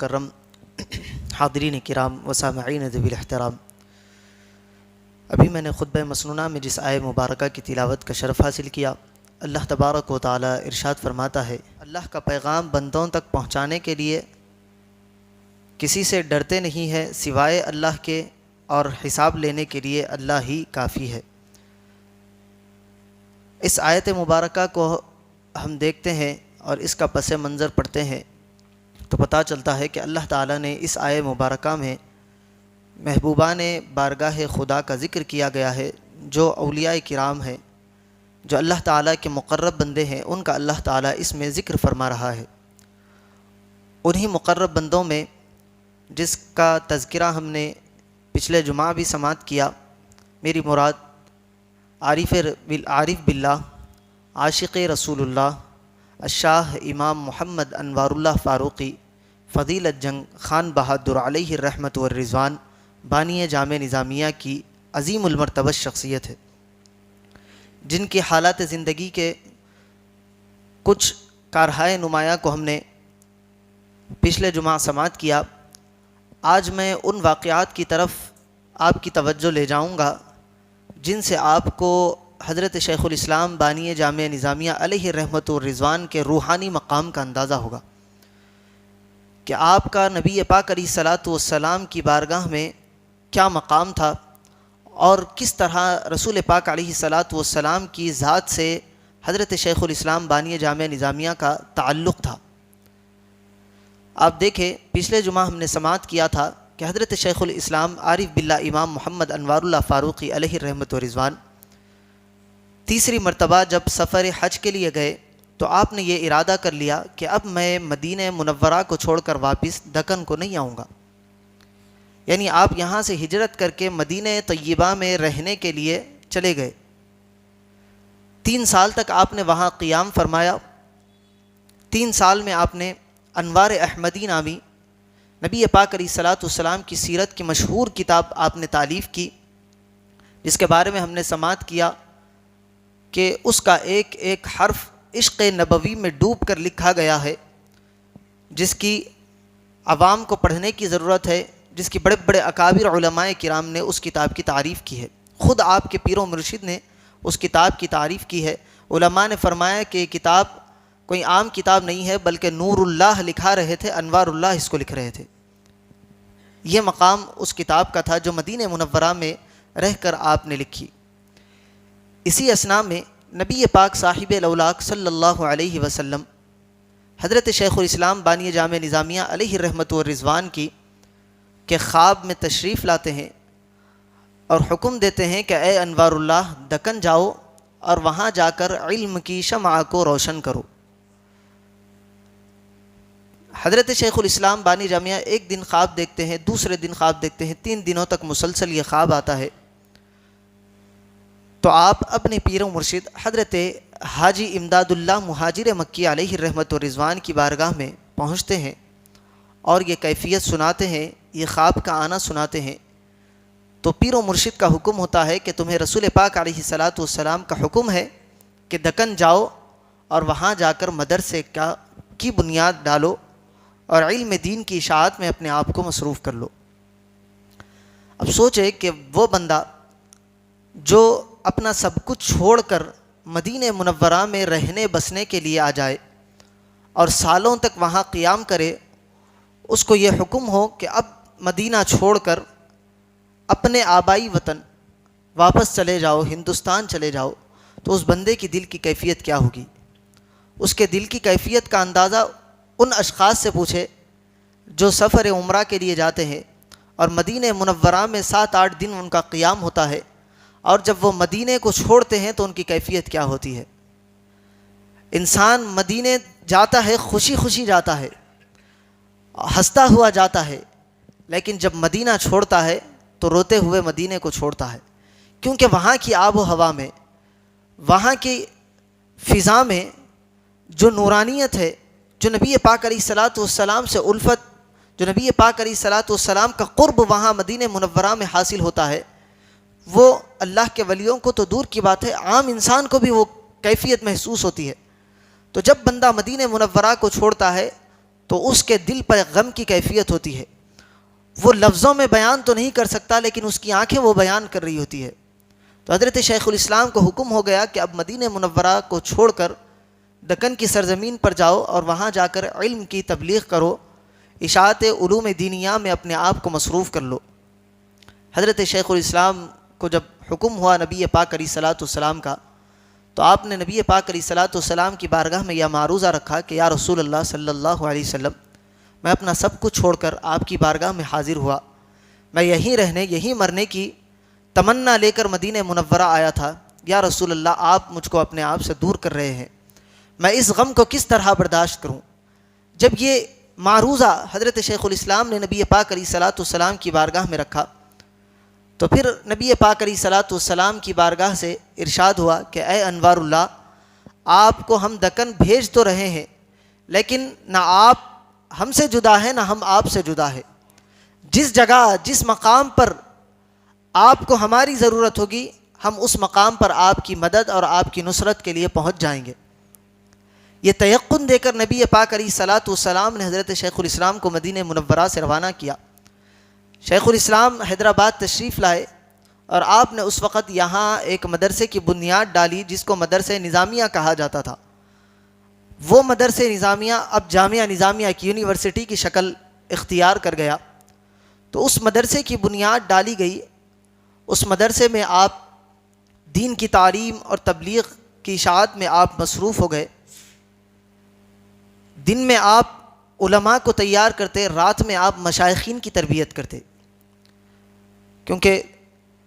مکرم، حاضرین کرام و سامعین ذوی الاحترام، ابھی میں نے خطبہ مسنونہ میں جس آیہ مبارکہ کی تلاوت کا شرف حاصل کیا، اللہ تبارک و تعالی ارشاد فرماتا ہے، اللہ کا پیغام بندوں تک پہنچانے کے لیے کسی سے ڈرتے نہیں ہے سوائے اللہ کے، اور حساب لینے کے لیے اللہ ہی کافی ہے۔ اس آیت مبارکہ کو ہم دیکھتے ہیں اور اس کا پس منظر پڑھتے ہیں تو پتہ چلتا ہے کہ اللہ تعالیٰ نے اس آیہ مبارکہ میں محبوبان بارگاہ خدا کا ذکر کیا گیا ہے، جو اولیاء کرام ہیں، جو اللہ تعالیٰ کے مقرب بندے ہیں، ان کا اللہ تعالیٰ اس میں ذکر فرما رہا ہے۔ انہی مقرب بندوں میں جس کا تذکرہ ہم نے پچھلے جمعہ بھی سماعت کیا، میری مراد عارف باللہ، عاشق رسول اللہ، الشاہ امام محمد انوار اللہ فاروقی فضیلت جنگ خان بہادر علیہ الرحمت والرضوان بانی جامع نظامیہ کی عظیم المرتبہ شخصیت ہے، جن کی حالات زندگی کے کچھ کارہائے نمایاں کو ہم نے پچھلے جمعہ سماعت کیا۔ آج میں ان واقعات کی طرف آپ کی توجہ لے جاؤں گا جن سے آپ کو حضرت شیخ الاسلام بانی جامع نظامیہ علیہ الرحمت والرضوان کے روحانی مقام کا اندازہ ہوگا کہ آپ کا نبی پاک علیہ الصلاۃ والسلام کی بارگاہ میں کیا مقام تھا، اور کس طرح رسول پاک علیہ الصلاۃ والسلام کی ذات سے حضرت شیخ الاسلام بانی جامع نظامیہ کا تعلق تھا۔ آپ دیکھیں، پچھلے جمعہ ہم نے سماعت کیا تھا کہ حضرت شیخ الاسلام عارف باللہ امام محمد انوار اللہ فاروقی علیہ الرحمت والرضوان تیسری مرتبہ جب سفر حج کے لیے گئے تو آپ نے یہ ارادہ کر لیا کہ اب میں مدینہ منورہ کو چھوڑ کر واپس دکن کو نہیں آؤں گا، یعنی آپ یہاں سے ہجرت کر کے مدینہ طیبہ میں رہنے کے لیے چلے گئے۔ 3 سال تک آپ نے وہاں قیام فرمایا۔ 3 سال میں آپ نے انوار احمدی نامی نبی پاک علیہ الصلاۃ والسلام کی سیرت کی مشہور کتاب آپ نے تالیف کی، جس کے بارے میں ہم نے سماعت کیا کہ اس کا ایک ایک حرف عشق نبوی میں ڈوب کر لکھا گیا ہے، جس کی عوام کو پڑھنے کی ضرورت ہے، جس کی بڑے بڑے اکابر علماء کرام نے اس کتاب کی تعریف کی ہے۔ خود آپ کے پیر و مرشد نے اس کتاب کی تعریف کی ہے۔ علماء نے فرمایا کہ یہ کتاب کوئی عام کتاب نہیں ہے، بلکہ نور اللہ لکھا رہے تھے، انوار اللہ اس کو لکھ رہے تھے۔ یہ مقام اس کتاب کا تھا جو مدینہ منورہ میں رہ کر آپ نے لکھی۔ اسی اثناء میں نبی پاک صاحب الاولاق صلی اللہ علیہ وسلم حضرت شیخ الاسلام بانی جامع نظامیہ علیہ الرحمت والرضوان کی کے خواب میں تشریف لاتے ہیں اور حکم دیتے ہیں کہ اے انوار اللہ، دکن جاؤ اور وہاں جا کر علم کی شمع کو روشن کرو۔ حضرت شیخ الاسلام بانی جامعہ ایک دن خواب دیکھتے ہیں، دوسرے دن خواب دیکھتے ہیں، 3 دنوں تک مسلسل یہ خواب آتا ہے۔ تو آپ اپنے پیر و مرشد حضرت حاجی امداد اللہ مہاجر مکی علیہ الرحمت والرضوان کی بارگاہ میں پہنچتے ہیں اور یہ کیفیت سناتے ہیں، یہ خواب کا آنا سناتے ہیں۔ تو پیر و مرشد کا حکم ہوتا ہے کہ تمہیں رسول پاک علیہ الصلاۃ والسلام کا حکم ہے کہ دکن جاؤ اور وہاں جا کر مدرسے کی بنیاد ڈالو اور علم دین کی اشاعت میں اپنے آپ کو مصروف کر لو۔ اب سوچے کہ وہ بندہ جو اپنا سب کچھ چھوڑ کر مدینہ منورہ میں رہنے بسنے کے لیے آ جائے اور سالوں تک وہاں قیام کرے، اس کو یہ حکم ہو کہ اب مدینہ چھوڑ کر اپنے آبائی وطن واپس چلے جاؤ، ہندوستان چلے جاؤ، تو اس بندے کی دل کی کیفیت کیا ہوگی؟ اس کے دل کی کیفیت کا اندازہ ان اشخاص سے پوچھے جو سفر عمرہ کے لیے جاتے ہیں اور مدینہ منورہ میں 7-8 دن ان کا قیام ہوتا ہے، اور جب وہ مدینہ کو چھوڑتے ہیں تو ان کی کیفیت کیا ہوتی ہے۔ انسان مدینہ جاتا ہے، خوشی خوشی جاتا ہے، ہنستا ہوا جاتا ہے، لیکن جب مدینہ چھوڑتا ہے تو روتے ہوئے مدینہ کو چھوڑتا ہے، کیونکہ وہاں کی آب و ہوا میں، وہاں کی فضا میں جو نورانیت ہے، جو نبی پاک علیہ الصلاۃ والسلام سے الفت، جو نبی پاک علیہ الصلاۃ والسلام کا قرب وہاں مدینہ منورہ میں حاصل ہوتا ہے، وہ اللہ کے ولیوں کو تو دور کی بات ہے، عام انسان کو بھی وہ کیفیت محسوس ہوتی ہے۔ تو جب بندہ مدینہ منورہ کو چھوڑتا ہے تو اس کے دل پر غم کی کیفیت ہوتی ہے. وہ لفظوں میں بیان تو نہیں کر سکتا لیکن اس کی آنکھیں وہ بیان کر رہی ہوتی ہے. تو حضرت شیخ الاسلام کو حکم ہو گیا کہ اب مدینہ منورہ کو چھوڑ کر دکن کی سرزمین پر جاؤ اور وہاں جا کر علم کی تبلیغ کرو، اشاعت علوم دینیہ میں اپنے آپ کو مصروف کر لو. حضرت شیخ الاسلام کو جب حکم ہوا نبی پاک علیہ الصلاۃ والسلام کا، تو آپ نے نبی پاک علیہ الصلاۃ والسلام کی بارگاہ میں یہ معروضہ رکھا کہ یا رسول اللہ صلی اللہ علیہ وسلم، میں اپنا سب کچھ چھوڑ کر آپ کی بارگاہ میں حاضر ہوا. میں یہیں رہنے یہیں مرنے کی تمنا لے کر مدینہ منورہ آیا تھا. یا رسول اللہ، آپ مجھ کو اپنے آپ سے دور کر رہے ہیں، میں اس غم کو کس طرح برداشت کروں. جب یہ معروضہ حضرت شیخ الاسلام نے نبی پاک علیہ الصلاۃ والسلام کی بارگاہ میں رکھا، تو پھر نبی پاک علیہ الصلاۃ والسلام کی بارگاہ سے ارشاد ہوا کہ اے انوار اللہ، آپ کو ہم دکن بھیج تو رہے ہیں لیکن نہ آپ ہم سے جدا ہے نہ ہم آپ سے جدا ہے. جس جگہ جس مقام پر آپ کو ہماری ضرورت ہوگی ہم اس مقام پر آپ کی مدد اور آپ کی نصرت کے لیے پہنچ جائیں گے. یہ تیقن دے کر نبی پاک علیہ الصلاۃ والسلام نے حضرت شیخ الاسلام کو مدینہ منورہ سے روانہ کیا. شیخ الاسلام حیدرآباد تشریف لائے اور آپ نے اس وقت یہاں ایک مدرسے کی بنیاد ڈالی جس کو مدرسہ نظامیہ کہا جاتا تھا. وہ مدرسہ نظامیہ اب جامعہ نظامیہ کی یونیورسٹی کی شکل اختیار کر گیا. تو اس مدرسے کی بنیاد ڈالی گئی. اس مدرسے میں آپ دین کی تعلیم اور تبلیغ کی اشاعت میں آپ مصروف ہو گئے. دن میں آپ علماء کو تیار کرتے، رات میں آپ مشائخین کی تربیت کرتے، کیونکہ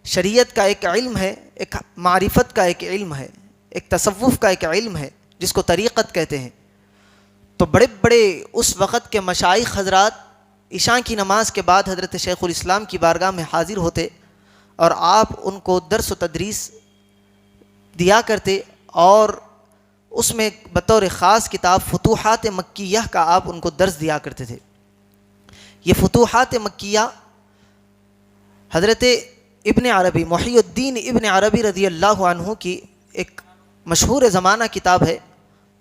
شریعت کا ایک علم ہے، ایک معرفت کا ایک علم ہے، ایک تصوف کا ایک علم ہے جس کو طریقت کہتے ہیں. تو بڑے بڑے اس وقت کے مشائخ حضرات عشاء کی نماز کے بعد حضرت شیخ الاسلام کی بارگاہ میں حاضر ہوتے اور آپ ان کو درس و تدریس دیا کرتے، اور اس میں بطور خاص کتاب فتوحات مکیہ کا آپ ان کو درس دیا کرتے تھے. یہ فتوحات مکیہ حضرت ابن عربی، محی الدین ابن عربی رضی اللہ عنہ کی ایک مشہور زمانہ کتاب ہے.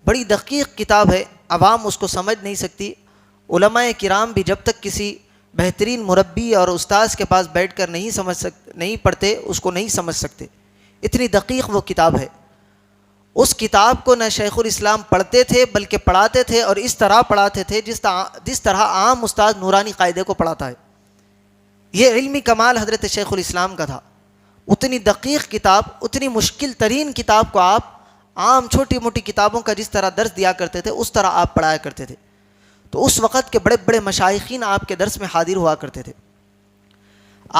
بڑی دقیق کتاب ہے، عوام اس کو سمجھ نہیں سکتی. علماء کرام بھی جب تک کسی بہترین مربی اور استاذ کے پاس بیٹھ کر نہیں پڑھتے اس کو نہیں سمجھ سکتے. اتنی دقیق وہ کتاب ہے. اس کتاب کو نہ شیخ الاسلام پڑھتے تھے بلکہ پڑھاتے تھے، اور اس طرح پڑھاتے تھے جس طرح عام استاد نورانی قاعدے کو پڑھاتا ہے. یہ علمی کمال حضرت شیخ الاسلام کا تھا. اتنی دقیق کتاب، اتنی مشکل ترین کتاب کو آپ عام چھوٹی موٹی کتابوں کا جس طرح درس دیا کرتے تھے اس طرح آپ پڑھایا کرتے تھے. تو اس وقت کے بڑے بڑے مشائخین آپ کے درس میں حاضر ہوا کرتے تھے.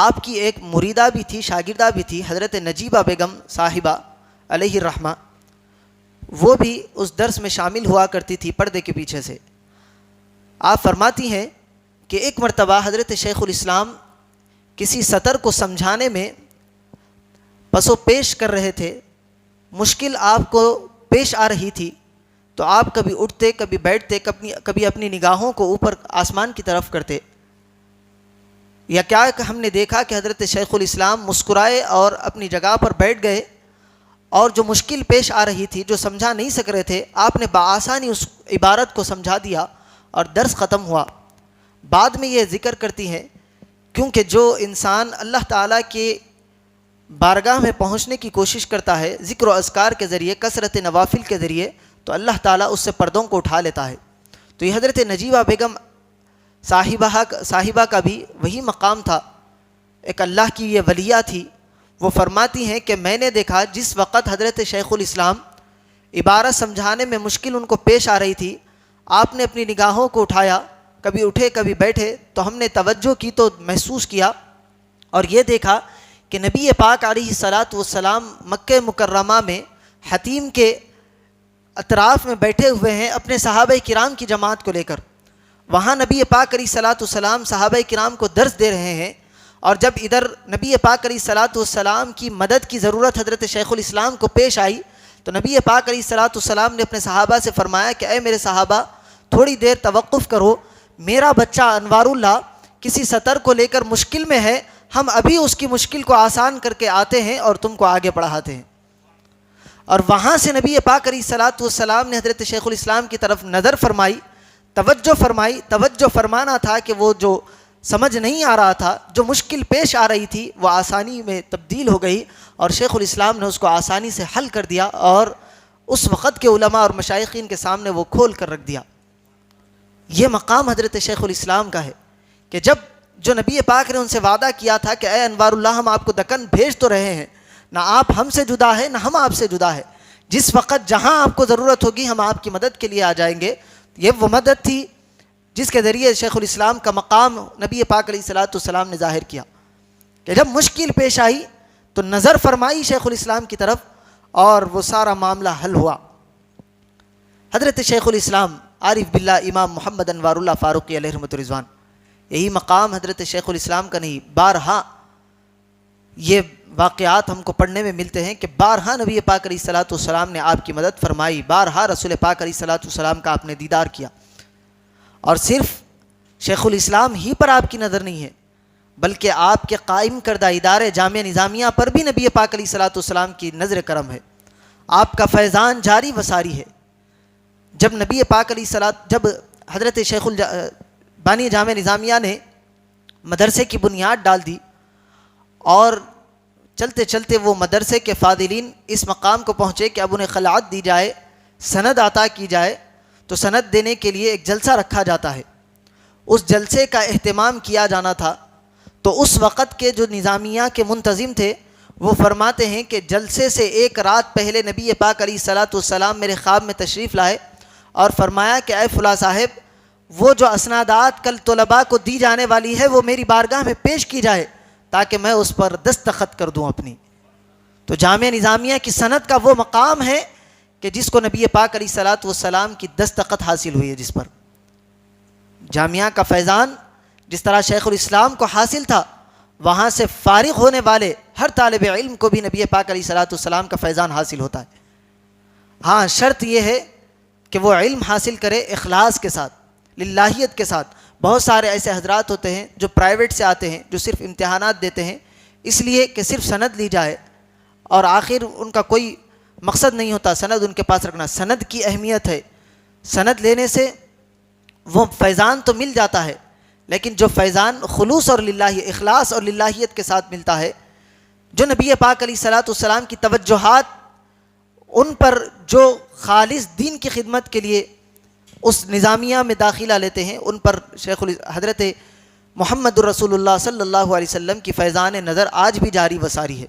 آپ کی ایک مریدہ بھی تھی، شاگردہ بھی تھی، حضرت نجیبہ بیگم صاحبہ علیہ الرحمہ. وہ بھی اس درس میں شامل ہوا کرتی تھی پردے کے پیچھے سے. آپ فرماتی ہیں کہ ایک مرتبہ حضرت شیخ الاسلام کسی سطر کو سمجھانے میں پس و پیش کر رہے تھے، مشکل آپ کو پیش آ رہی تھی، تو آپ کبھی اٹھتے کبھی بیٹھتے، کبھی اپنی نگاہوں کو اوپر آسمان کی طرف کرتے. یا کیا ہم نے دیکھا کہ حضرت شیخ الاسلام مسکرائے اور اپنی جگہ پر بیٹھ گئے، اور جو مشکل پیش آ رہی تھی، جو سمجھا نہیں سک رہے تھے، آپ نے بآسانی اس عبارت کو سمجھا دیا اور درس ختم ہوا. بعد میں یہ ذکر کرتی ہیں کیونکہ جو انسان اللہ تعالیٰ کے بارگاہ میں پہنچنے کی کوشش کرتا ہے ذکر و اذکار کے ذریعے، کثرت نوافل کے ذریعے، تو اللہ تعالیٰ اس سے پردوں کو اٹھا لیتا ہے. تو یہ حضرت نجیبہ بیگم صاحبہ کا بھی وہی مقام تھا. ایک اللہ کی یہ ولیہ تھی. وہ فرماتی ہیں کہ میں نے دیکھا جس وقت حضرت شیخ الاسلام عبارت سمجھانے میں مشکل ان کو پیش آ رہی تھی، آپ نے اپنی نگاہوں کو اٹھایا، کبھی اٹھے کبھی بیٹھے، تو ہم نے توجہ کی تو محسوس کیا اور یہ دیکھا کہ نبی پاک علیہ الصلاۃ والسلام مکہ مکرمہ میں حتیم کے اطراف میں بیٹھے ہوئے ہیں اپنے صحابہ کرام کی جماعت کو لے کر. وہاں نبی پاک علیہ الصلاۃ والسلام صحابہ کرام کو درس دے رہے ہیں، اور جب ادھر نبی پاک علیہ الصلاۃ والسلام کی مدد کی ضرورت حضرت شیخ الاسلام کو پیش آئی، تو نبی پاک علیہ الصلاۃ والسلام نے اپنے صحابہ سے فرمایا کہ اے میرے صحابہ، تھوڑی دیر توقف کرو، میرا بچہ انوار اللہ کسی سطر کو لے کر مشکل میں ہے، ہم ابھی اس کی مشکل کو آسان کر کے آتے ہیں اور تم کو آگے پڑھاتے ہیں. اور وہاں سے نبی پاک علیہ الصلاۃ والسلام نے حضرت شیخ الاسلام کی طرف نظر فرمائی، توجہ فرمائی. توجہ فرمانا تھا کہ وہ جو سمجھ نہیں آ رہا تھا, جو مشکل پیش آ رہی تھی, وہ آسانی میں تبدیل ہو گئی اور شیخ الاسلام نے اس کو آسانی سے حل کر دیا اور اس وقت کے علماء اور مشائخین کے سامنے وہ کھول کر رکھ دیا. یہ مقام حضرت شیخ الاسلام کا ہے کہ جب جو نبی پاک نے ان سے وعدہ کیا تھا کہ اے انوار اللہ ہم آپ کو دکن بھیج تو رہے ہیں, نہ آپ ہم سے جدا ہے نہ ہم آپ سے جدا ہے, جس وقت جہاں آپ کو ضرورت ہوگی ہم آپ کی مدد کے لیے آ جائیں گے. یہ وہ مدد تھی جس کے ذریعے شیخ الاسلام کا مقام نبی پاک علیہ الصلوۃ والسلام نے ظاہر کیا کہ جب مشکل پیش آئی تو نظر فرمائی شیخ الاسلام کی طرف اور وہ سارا معاملہ حل ہوا. حضرت شیخ الاسلام عارف باللہ امام محمد انوار اللہ فاروقی علیہ رحمۃ الرضوان, یہی مقام حضرت شیخ الاسلام کا نہیں, بارہا یہ واقعات ہم کو پڑھنے میں ملتے ہیں کہ بارہا نبی پاک علیہ الصلوۃ والسلام نے آپ کی مدد فرمائی, بارہا رسول پاک علیہ الصلوۃ والسلام کا آپ نے دیدار کیا. اور صرف شیخ الاسلام ہی پر آپ کی نظر نہیں ہے بلکہ آپ کے قائم کردہ ادارے جامعہ نظامیہ پر بھی نبی پاک علیہ الصلوۃ والسلام کی نظر کرم ہے. آپ کا فیضان جاری و ساری ہے. جب نبی پاک علیہ الصلوۃ جب حضرت شیخ بانی جامعہ نظامیہ نے مدرسے کی بنیاد ڈال دی اور چلتے چلتے وہ مدرسے کے فاضلین اس مقام کو پہنچے کہ اب انہیں خلعت دی جائے, سند عطا کی جائے, تو سند دینے کے لیے ایک جلسہ رکھا جاتا ہے. اس جلسے کا اہتمام کیا جانا تھا تو اس وقت کے جو نظامیہ کے منتظم تھے وہ فرماتے ہیں کہ جلسے سے ایک رات پہلے نبی پاک علیہ الصلوۃ والسلام میرے خواب میں تشریف لائے اور فرمایا کہ اے فلاں صاحب, وہ جو اسنادات کل طلباء کو دی جانے والی ہے وہ میری بارگاہ میں پیش کی جائے تاکہ میں اس پر دستخط کر دوں اپنی. تو جامعہ نظامیہ کی سند کا وہ مقام ہے کہ جس کو نبی پاک علیہ الصلوۃ والسلام کی دستخط حاصل ہوئی ہے, جس پر جامعہ کا فیضان جس طرح شیخ الاسلام کو حاصل تھا, وہاں سے فارغ ہونے والے ہر طالب علم کو بھی نبی پاک علیہ الصلوۃ والسلام کا فیضان حاصل ہوتا ہے. ہاں شرط یہ ہے کہ وہ علم حاصل کرے اخلاص کے ساتھ, للہیت کے ساتھ. بہت سارے ایسے حضرات ہوتے ہیں جو پرائیویٹ سے آتے ہیں, جو صرف امتحانات دیتے ہیں اس لیے کہ صرف سند لی جائے اور آخر ان کا کوئی مقصد نہیں ہوتا سند ان کے پاس رکھنا. سند کی اہمیت ہے, سند لینے سے وہ فیضان تو مل جاتا ہے لیکن جو فیضان خلوص اور اخلاص اور للہیت کے ساتھ ملتا ہے, جو نبی پاک علیہ الصلوۃ والسلام کی توجہات ان پر جو خالص دین کی خدمت کے لیے اس نظامیہ میں داخلہ لیتے ہیں, ان پر حضرت محمد الرسول اللہ صلی اللہ علیہ وسلم کی فیضان نظر آج بھی جاری و ساری ہے.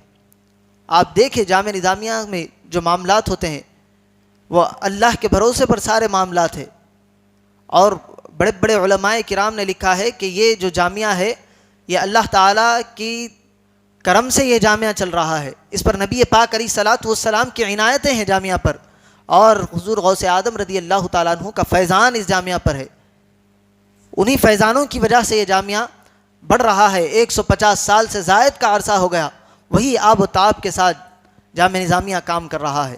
آپ دیکھیں جامعہ نظامیہ میں جو معاملات ہوتے ہیں وہ اللہ کے بھروسے پر سارے معاملات ہیں, اور بڑے بڑے علماء کرام نے لکھا ہے کہ یہ جو جامعہ ہے یہ اللہ تعالیٰ کی کرم سے یہ جامعہ چل رہا ہے, اس پر نبی پاک علیہ الصلوۃ والسلام کی عنایتیں ہیں جامعہ پر, اور حضور غوث اعظم رضی اللہ تعالیٰ عنہ کا فیضان اس جامعہ پر ہے. انہی فیضانوں کی وجہ سے یہ جامعہ بڑھ رہا ہے. 150 سال سے زائد کا عرصہ ہو گیا وہی آب و تاب کے ساتھ جامعہ نظامیہ کام کر رہا ہے.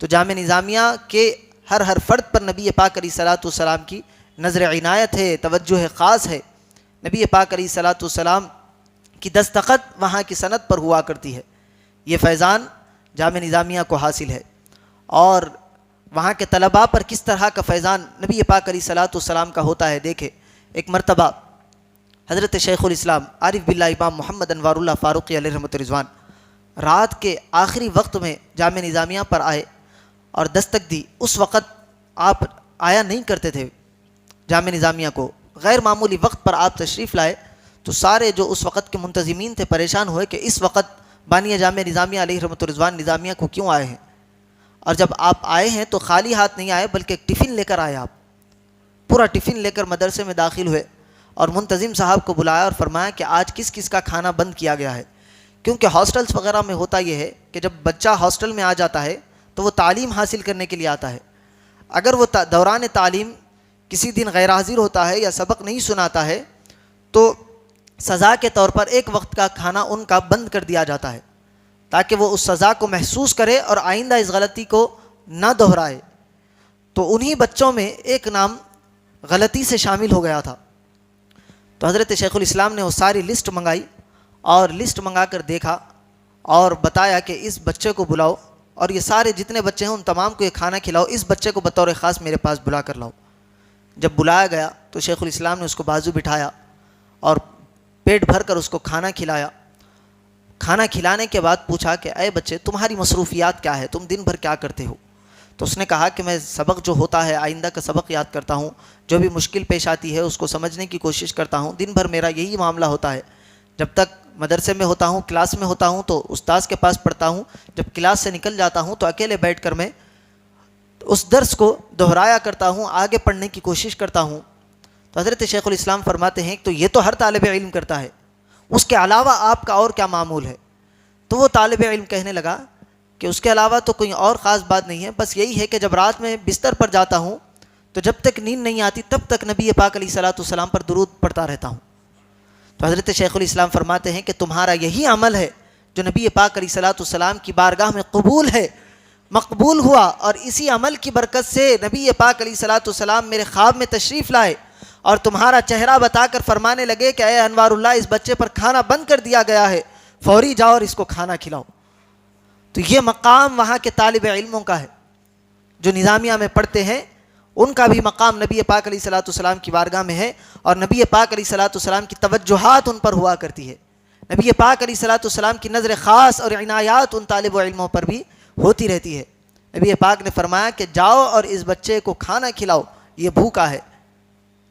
تو جامعہ نظامیہ کے ہر فرد پر نبی پاک علیہ الصلوۃ والسلام کی نظر عنایت ہے, توجہ خاص ہے. نبی پاک علیہ الصلوۃ والسلام کی دستخط وہاں کی سند پر ہوا کرتی ہے. یہ فیضان جامعہ نظامیہ کو حاصل ہے, اور وہاں کے طلباء پر کس طرح کا فیضان نبی پاک علیہ الصلوۃ والسلام کا ہوتا ہے. دیکھیں ایک مرتبہ حضرت شیخ الاسلام عارف باللہ امام محمد انوار اللہ فاروقی علیہ رحمۃ الرضوان رات کے آخری وقت میں جامعہ نظامیہ پر آئے اور دستک دی. اس وقت آپ آیا نہیں کرتے تھے جامعہ نظامیہ کو, غیر معمولی وقت پر آپ تشریف لائے تو سارے جو اس وقت کے منتظمین تھے پریشان ہوئے کہ اس وقت بانی جامعہ نظامیہ علیہ رحمۃ الرضوان نظامیہ کو کیوں آئے ہیں. اور جب آپ آئے ہیں تو خالی ہاتھ نہیں آئے بلکہ ایک ٹفن لے کر آئے. آپ پورا ٹفن لے کر مدرسے میں داخل ہوئے اور منتظم صاحب کو بلایا اور فرمایا کہ آج کس کس کا کھانا بند کیا گیا ہے. کیونکہ ہاسٹلس وغیرہ میں ہوتا یہ ہے کہ جب بچہ ہاسٹل میں آ جاتا ہے تو وہ تعلیم حاصل کرنے کے لیے آتا ہے. اگر وہ دوران تعلیم کسی دن غیر حاضر ہوتا ہے یا سبق نہیں سناتا ہے تو سزا کے طور پر ایک وقت کا کھانا ان کا بند کر دیا جاتا ہے تاکہ وہ اس سزا کو محسوس کرے اور آئندہ اس غلطی کو نہ دہرائے. تو انہی بچوں میں ایک نام غلطی سے شامل ہو گیا تھا. تو حضرت شیخ الاسلام نے وہ ساری لسٹ منگائی اور لسٹ منگا کر دیکھا اور بتایا کہ اس بچے کو بلاؤ اور یہ سارے جتنے بچے ہیں ان تمام کو یہ کھانا کھلاؤ, اس بچے کو بطور خاص میرے پاس بلا کر لاؤ. جب بلایا گیا تو شیخ الاسلام نے اس کو بازو بٹھایا اور پیٹ بھر کر اس کو کھانا کھلایا. کھانا کھلانے کے بعد پوچھا کہ اے بچے تمہاری مصروفیات کیا ہے, تم دن بھر کیا کرتے ہو؟ تو اس نے کہا کہ میں سبق جو ہوتا ہے آئندہ کا سبق یاد کرتا ہوں, جو بھی مشکل پیش آتی ہے اس کو سمجھنے کی کوشش کرتا ہوں, دن بھر میرا یہی معاملہ ہوتا ہے. جب تک مدرسے میں ہوتا ہوں, کلاس میں ہوتا ہوں تو استاذ کے پاس پڑھتا ہوں, جب کلاس سے نکل جاتا ہوں تو اکیلے بیٹھ کر میں اس درس کو دہرایا کرتا ہوں, آگے پڑھنے کی کوشش کرتا ہوں. تو حضرت شیخ الاسلام فرماتے ہیں تو یہ تو ہر طالب علم کرتا ہے, اس کے علاوہ آپ کا اور کیا معمول ہے؟ تو وہ طالب علم کہنے لگا کہ اس کے علاوہ تو کوئی اور خاص بات نہیں ہے, بس یہی ہے کہ جب رات میں بستر پر جاتا ہوں تو جب تک نیند نہیں آتی تب تک نبی پاک علیہ الصلوۃ والسلام پر درود پڑھتا رہتا ہوں. تو حضرت شیخ الاسلام فرماتے ہیں کہ تمہارا یہی عمل ہے جو نبی پاک علیہ الصلوۃ والسلام کی بارگاہ میں قبول ہے, مقبول ہوا, اور اسی عمل کی برکت سے نبی پاک علیہ الصلوۃ والسلام میرے خواب میں تشریف لائے اور تمہارا چہرہ بتا کر فرمانے لگے کہ اے انوار اللہ, اس بچے پر کھانا بند کر دیا گیا ہے, فوری جاؤ اور اس کو کھانا کھلاؤ. تو یہ مقام وہاں کے طالب علموں کا ہے جو نظامیہ میں پڑھتے ہیں, ان کا بھی مقام نبی پاک علیہ الصلوۃ والسلام کی بارگاہ میں ہے, اور نبی پاک علیہ الصلوۃ والسلام کی توجہات ان پر ہوا کرتی ہے. نبی پاک علیہ الصلوۃ والسلام کی نظر خاص اور عنایات ان طالب علموں پر بھی ہوتی رہتی ہے. نبی پاک نے فرمایا کہ جاؤ اور اس بچے کو کھانا کھلاؤ, یہ بھوکا ہے.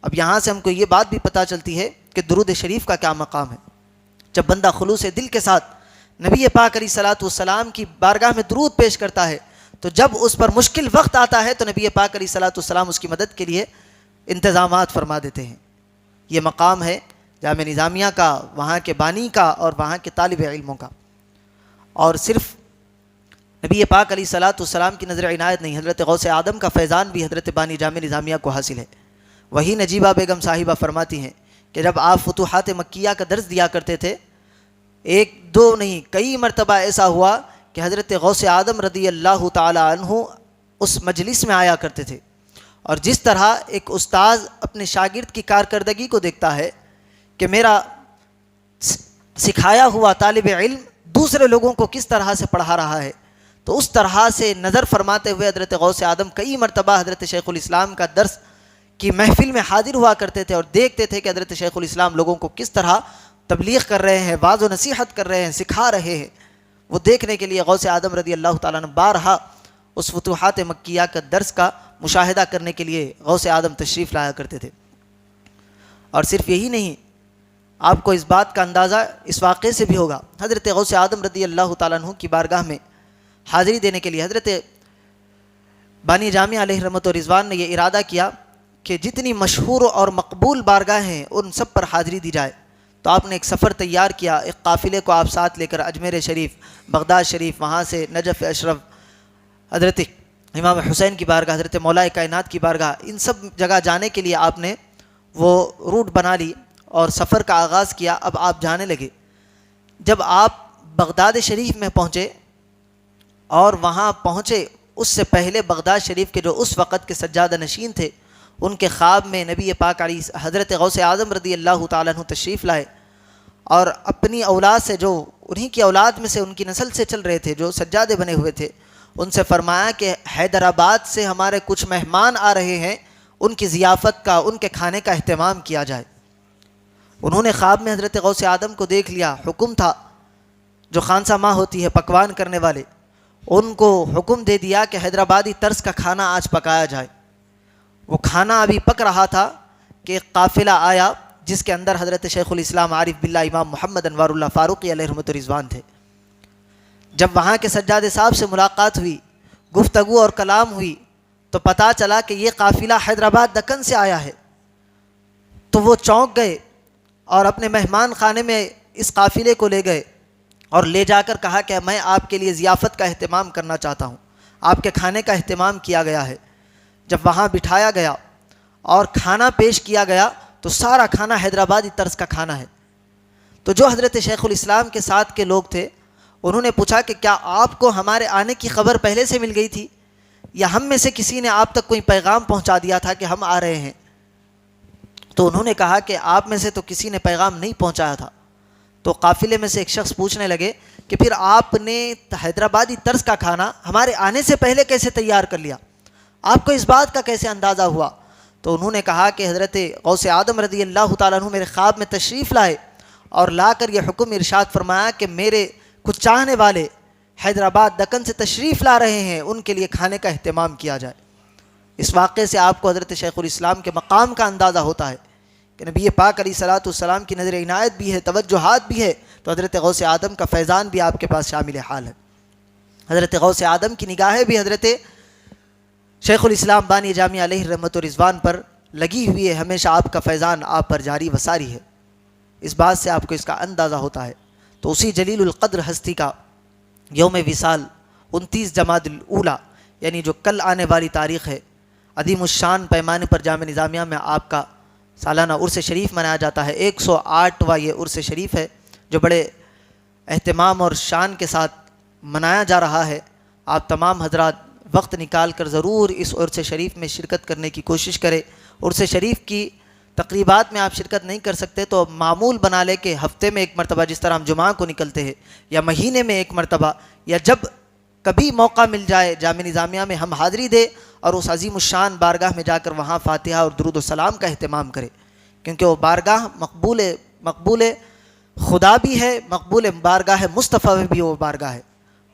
اب یہاں سے ہم کو یہ بات بھی پتہ چلتی ہے کہ درود شریف کا کیا مقام ہے. جب بندہ خلوص دل کے ساتھ نبی پاک علیہ الصلوۃ والسلام کی بارگاہ میں درود پیش کرتا ہے تو جب اس پر مشکل وقت آتا ہے تو نبی پاک علیہ الصلوۃ والسلام اس کی مدد کے لیے انتظامات فرما دیتے ہیں. یہ مقام ہے جامعہ نظامیہ کا, وہاں کے بانی کا اور وہاں کے طالب علموں کا. اور صرف نبی پاک علیہ الصلوۃ والسلام کی نظر عنایت نہیں, حضرت غوث اعظم کا فیضان بھی حضرت بانی جامعہ نظامیہ کو حاصل ہے. وہی نجیبہ بیگم صاحبہ فرماتی ہیں کہ جب آپ فتوحات مکیہ کا درس دیا کرتے تھے, ایک دو نہیں کئی مرتبہ ایسا ہوا کہ حضرت غوث اعظم رضی اللہ تعالی عنہ اس مجلس میں آیا کرتے تھے, اور جس طرح ایک استاذ اپنے شاگرد کی کارکردگی کو دیکھتا ہے کہ میرا سکھایا ہوا طالب علم دوسرے لوگوں کو کس طرح سے پڑھا رہا ہے, تو اس طرح سے نظر فرماتے ہوئے حضرت غوث اعظم کئی مرتبہ حضرت شیخ الاسلام کا درس کی محفل میں حاضر ہوا کرتے تھے اور دیکھتے تھے کہ حضرت شیخ الاسلام لوگوں کو کس طرح تبلیغ کر رہے ہیں, واعظ و نصیحت کر رہے ہیں, سکھا رہے ہیں. وہ دیکھنے کے لیے غوث اعظم رضی اللہ تعالیٰ عنہ بارہا اس فتوحات مکیہ کا درس کا مشاہدہ کرنے کے لیے غوث اعظم تشریف لایا کرتے تھے. اور صرف یہی نہیں, آپ کو اس بات کا اندازہ اس واقعے سے بھی ہوگا, حضرت غوث اعظم رضی اللہ تعالیٰ عنہ کی بارگاہ میں حاضری دینے کے لیے حضرت بانی جامعہ علیہ رحمت و رضوان نے یہ ارادہ کیا کہ جتنی مشہور اور مقبول بارگاہیں ہیں ان سب پر حاضری دی جائے. تو آپ نے ایک سفر تیار کیا, ایک قافلے کو آپ ساتھ لے کر اجمیر شریف, بغداد شریف, وہاں سے نجف اشرف, حضرت امام حسین کی بارگاہ, حضرت مولا کائنات کی بارگاہ, ان سب جگہ جانے کے لیے آپ نے وہ روٹ بنا لی اور سفر کا آغاز کیا. اب آپ جانے لگے. جب آپ بغداد شریف میں پہنچے اور وہاں پہنچے, اس سے پہلے بغداد شریف کے جو اس وقت کے سجادہ نشین تھے ان کے خواب میں نبی پاک علیہ حضرت غوث اعظم رضی اللہ تعالیٰ عنہ تشریف لائے, اور اپنی اولاد سے, جو انہی کی اولاد میں سے ان کی نسل سے چل رہے تھے, جو سجادے بنے ہوئے تھے, ان سے فرمایا کہ حیدرآباد سے ہمارے کچھ مہمان آ رہے ہیں, ان کی ضیافت کا, ان کے کھانے کا اہتمام کیا جائے. انہوں نے خواب میں حضرت غوث اعظم کو دیکھ لیا. حکم تھا, جو خانسہ ماں ہوتی ہے پکوان کرنے والے, ان کو حکم دے دیا کہ حیدرآبادی طرز کا کھانا آج پکایا جائے. وہ کھانا ابھی پک رہا تھا کہ ایک قافلہ آیا جس کے اندر حضرت شیخ الاسلام عارف باللہ امام محمد انوار اللہ فاروقی علیہ رحمۃ رضوان تھے. جب وہاں کے سجادے صاحب سے ملاقات ہوئی, گفتگو اور کلام ہوئی, تو پتہ چلا کہ یہ قافلہ حیدرآباد دکن سے آیا ہے. تو وہ چونک گئے اور اپنے مہمان خانے میں اس قافلے کو لے گئے اور لے جا کر کہا کہ میں آپ کے لیے ضیافت کا اہتمام کرنا چاہتا ہوں, آپ کے کھانے کا اہتمام کیا گیا ہے. جب وہاں بٹھایا گیا اور کھانا پیش کیا گیا تو سارا کھانا حیدرآبادی طرز کا کھانا ہے. تو جو حضرت شیخ الاسلام کے ساتھ کے لوگ تھے انہوں نے پوچھا کہ کیا آپ کو ہمارے آنے کی خبر پہلے سے مل گئی تھی, یا ہم میں سے کسی نے آپ تک کوئی پیغام پہنچا دیا تھا کہ ہم آ رہے ہیں؟ تو انہوں نے کہا کہ آپ میں سے تو کسی نے پیغام نہیں پہنچایا تھا. تو قافلے میں سے ایک شخص پوچھنے لگے کہ پھر آپ نے حیدرآبادی طرز کا کھانا ہمارے آنے سے پہلے کیسے تیار کر لیا, آپ کو اس بات کا کیسے اندازہ ہوا؟ تو انہوں نے کہا کہ حضرت غوث اعظم رضی اللہ تعالیٰ عنہ میرے خواب میں تشریف لائے اور لا کر یہ حکم ارشاد فرمایا کہ میرے کچھ چاہنے والے حیدرآباد دکن سے تشریف لا رہے ہیں، ان کے لیے کھانے کا اہتمام کیا جائے۔ اس واقعے سے آپ کو حضرت شیخ الاسلام کے مقام کا اندازہ ہوتا ہے کہ نبی پاک علیہ الصلوۃ والسلام کی نظر عنایت بھی ہے، توجہات بھی ہے، تو حضرت غوث اعظم کا فیضان بھی آپ کے پاس شامل حال ہے۔ حضرت غوث اعظم کی نگاہیں بھی حضرت شیخ الاسلام بانی جامعہ علیہ رحمت و رضوان پر لگی ہوئی ہے، ہمیشہ آپ کا فیضان آپ پر جاری و ساری ہے، اس بات سے آپ کو اس کا اندازہ ہوتا ہے۔ تو اسی جلیل القدر ہستی کا یوم وصال 29 جمادی الاولیٰ یعنی جو کل آنے والی تاریخ ہے، عظیم الشان پیمانے پر جامعہ نظامیہ میں آپ کا سالانہ عرس شریف منایا جاتا ہے۔ 108واں یہ عرس شریف ہے جو بڑے اہتمام اور شان کے ساتھ منایا جا رہا ہے۔ آپ تمام حضرات وقت نکال کر ضرور اس عرس شریف میں شرکت کرنے کی کوشش کریں۔ عرس شریف کی تقریبات میں آپ شرکت نہیں کر سکتے تو معمول بنا لے کہ ہفتے میں ایک مرتبہ، جس طرح ہم جمعہ کو نکلتے ہیں، یا مہینے میں ایک مرتبہ، یا جب کبھی موقع مل جائے جامعہ نظامیہ میں ہم حاضری دے اور اس عظیم الشان بارگاہ میں جا کر وہاں فاتحہ اور درود و سلام کا اہتمام کرے، کیونکہ وہ بارگاہ مقبول خدا بھی ہے، مقبول بارگاہ مصطفیٰ بھی وہ بارگاہ ہے۔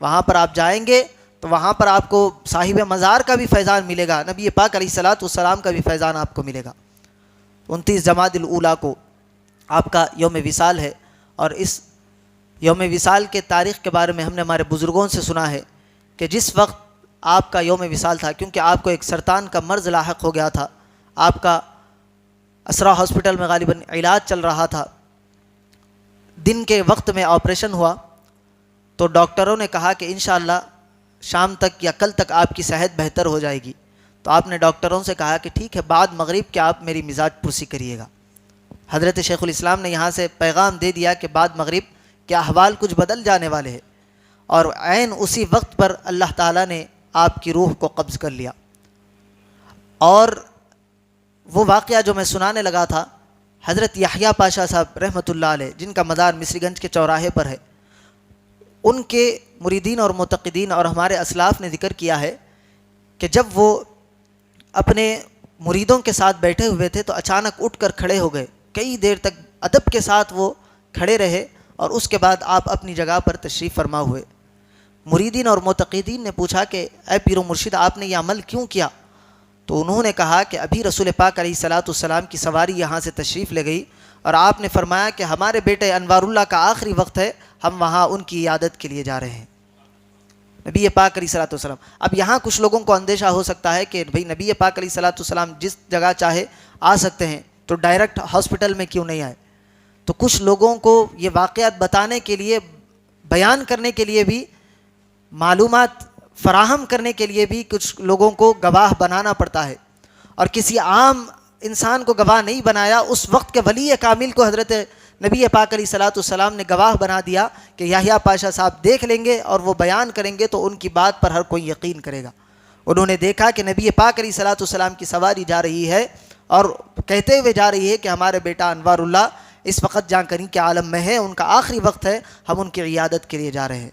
وہاں پر آپ جائیں گے تو وہاں پر آپ کو صاحب مزار کا بھی فیضان ملے گا، نبی پاک علیہ الصلوۃ والسلام کا بھی فیضان آپ کو ملے گا۔ 29 جمادی الاولیٰ کو آپ کا یوم وصال ہے، اور اس یوم وصال کے تاریخ کے بارے میں ہم نے ہمارے بزرگوں سے سنا ہے کہ جس وقت آپ کا یوم وصال تھا، کیونکہ آپ کو ایک سرطان کا مرض لاحق ہو گیا تھا، آپ کا اسرا ہاسپٹل میں غالباً علاج چل رہا تھا، دن کے وقت میں آپریشن ہوا تو ڈاکٹروں نے کہا کہ انشاءاللہ شام تک یا کل تک آپ کی صحت بہتر ہو جائے گی۔ تو آپ نے ڈاکٹروں سے کہا کہ ٹھیک ہے، بعد مغرب کے آپ میری مزاج پرسی کریے گا۔ حضرت شیخ الاسلام نے یہاں سے پیغام دے دیا کہ بعد مغرب کے احوال کچھ بدل جانے والے ہیں، اور عین اسی وقت پر اللہ تعالیٰ نے آپ کی روح کو قبض کر لیا۔ اور وہ واقعہ جو میں سنانے لگا تھا، حضرت یحییٰ پاشا صاحب رحمۃ اللہ علیہ، جن کا مزار مصری گنج کے چوراہے پر ہے، ان کے مریدین اور معتقدین اور ہمارے اسلاف نے ذکر کیا ہے کہ جب وہ اپنے مریدوں کے ساتھ بیٹھے ہوئے تھے تو اچانک اٹھ کر کھڑے ہو گئے، کئی دیر تک ادب کے ساتھ وہ کھڑے رہے، اور اس کے بعد آپ اپنی جگہ پر تشریف فرما ہوئے۔ مریدین اور معتقدین نے پوچھا کہ اے پیر و مرشد، آپ نے یہ عمل کیوں کیا؟ تو انہوں نے کہا کہ ابھی رسول پاک علیہ الصلوۃ والسلام کی سواری یہاں سے تشریف لے گئی، اور آپ نے فرمایا کہ ہمارے بیٹے انوار اللہ کا آخری وقت ہے، ہم وہاں ان کی عیادت کے لیے جا رہے ہیں۔ نبی پاک علیہ الصلوۃ والسلام، اب یہاں کچھ لوگوں کو اندیشہ ہو سکتا ہے کہ بھئی نبی پاک علیہ الصلوۃ والسلام جس جگہ چاہے آ سکتے ہیں تو ڈائریکٹ ہاسپٹل میں کیوں نہیں آئے؟ تو کچھ لوگوں کو یہ واقعات بتانے کے لیے، بیان کرنے کے لیے بھی، معلومات فراہم کرنے کے لیے بھی کچھ لوگوں کو گواہ بنانا پڑتا ہے، اور کسی عام انسان کو گواہ نہیں بنایا، اس وقت کے ولی کامل کو حضرت نبی پاک علیہ الصلوۃ والسلام نے گواہ بنا دیا کہ یحییٰ پاشا صاحب دیکھ لیں گے اور وہ بیان کریں گے تو ان کی بات پر ہر کوئی یقین کرے گا۔ انہوں نے دیکھا کہ نبی پاک علیہ الصلوۃ والسلام کی سواری جا رہی ہے اور کہتے ہوئے جا رہی ہے کہ ہمارے بیٹا انوار اللہ اس وقت جان کریں کے عالم میں ہے، ان کا آخری وقت ہے، ہم ان کی عیادت کے لیے جا رہے ہیں۔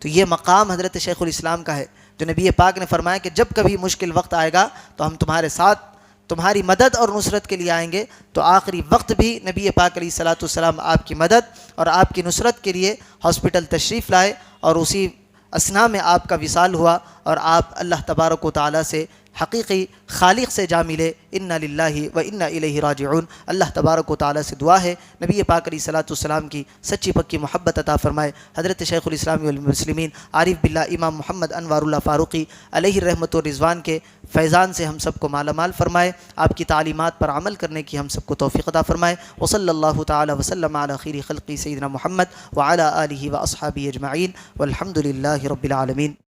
تو یہ مقام حضرت شیخ الاسلام کا ہے، جو نبی پاک نے فرمایا کہ جب کبھی مشکل وقت آئے گا تو ہم تمہارے ساتھ تمہاری مدد اور نصرت کے لیے آئیں گے۔ تو آخری وقت بھی نبی پاک علیہ الصلوۃ والسلام آپ کی مدد اور آپ کی نصرت کے لیے ہاسپٹل تشریف لائے، اور اسی اثناء میں آپ کا وصال ہوا، اور آپ اللہ تبارک و تعالیٰ سے حقیقی خالق سے جا ملے۔ انا للہ و انا الیہ راجعون۔ اللہ تبارک و تعالیٰ سے دعا ہے نبی پاک علیہ الصلوۃ والسلام کی سچی پکی محبت عطا فرمائے۔ حضرت شیخ الاسلام والمسلمین عارف باللہ امام محمد انوار اللہ فاروقی علیہ رحمت و رضوان کے فیضان سے ہم سب کو مالا مال فرمائے، آپ کی تعلیمات پر عمل کرنے کی ہم سب کو توفیق عطا فرمائے۔ وصلی اللہ تعالی وسلم علی خیر خلقی سیدنا محمد وعلی آلہ واصحابہ اجمعین، والحمد للہ رب العالمین۔